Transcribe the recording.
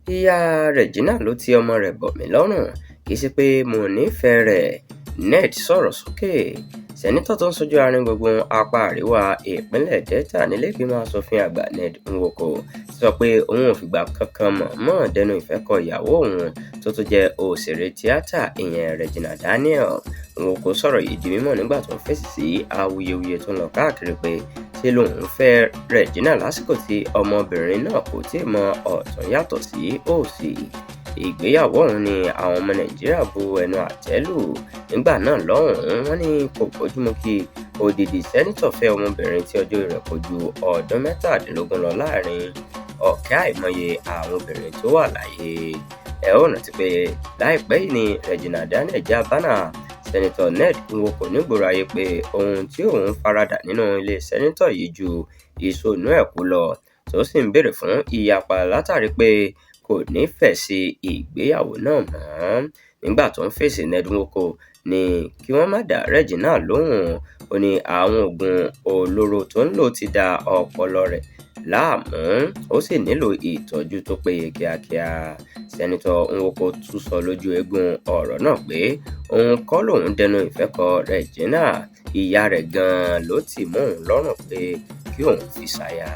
ìyá Regina ló ti ọmọ rẹ̀ bọ̀ mí lọ́rùn, kì í ṣe pé mo nífẹ̀ẹ́ rẹ̀. Ned sọ̀rọ̀ sókè. Sẹ́nitọ̀ tó ń ṣojú àárín gbùngbùn apá àríwá ìpínlẹ̀ Delta nílé-ìgbìmọ̀ aṣòfin àgbà Ned Nwoko sọ pé òun ò fìgbà kankan mọ̀ọ́mọ̀ dẹnu ìfẹ́ kọ ìyàwó òun tó tún jẹ́ òṣèré tíátà ìyẹn Regina Daniel. Nwoko sọ̀rọ̀ yìí di mímọ̀ nígbà tó ń fèsì sí awuyewuye tó ń lọ káàkiri pé ṣé lòun fẹ́ Regina lásìkò tí ọmọbìnrin náà kò tíì mọ ọ̀tún yàtọ̀ sí òsì. Ìgbéyàwó ọ̀hún ni àwọn ọmọ Nàìjíríà bu ẹnu àtẹ́ lù. Nígbà náà lọ́hùn-ún, wọ́n ní kò bójúmu kí odidi sẹ́nitọ̀ fẹ́ ọmọbìnrin tí ọjọ́ rẹ̀ kò ju ọdún 17 lọ láàrin ọ̀kẹ́ àìmọye àwọn obìnrin tó wà láyé. Ẹ ó rántí pé láìpẹ́ yìí ni Regina Daniel já bánà sẹ́nitọ̀ Ned Nwoko nígboro ayé pé ohun tí òun faradà nínú ilé sẹ́nitọ̀ yìí ju ìsonú ẹ̀kú lọ, tó sì ń béèrè fún ìyapa látàrí pé kò nífẹ̀ẹ́ sí ìgbéyàwó náà mọ́. Nígbà tó ń fèsì, Ned Nwoko ní kí wọ́n má dá Regina lóhùn. Ó ní àwọn oògùn olóró tó ń lò ti da ọpọlọ rẹ̀ láàmú, ó sì nílò ìtọ́jú tó péye kíákíá. Sẹ́nitọ̀ Nwoko tún sọ lójú eégún ọ̀rọ̀ náà pé òun kọ́ lòun dẹnu ìfẹ́ kọ Regina, ìyá rẹ̀ gan-an ló tì mọ́ òun lọ́rùn pé kí òun fi ṣaya.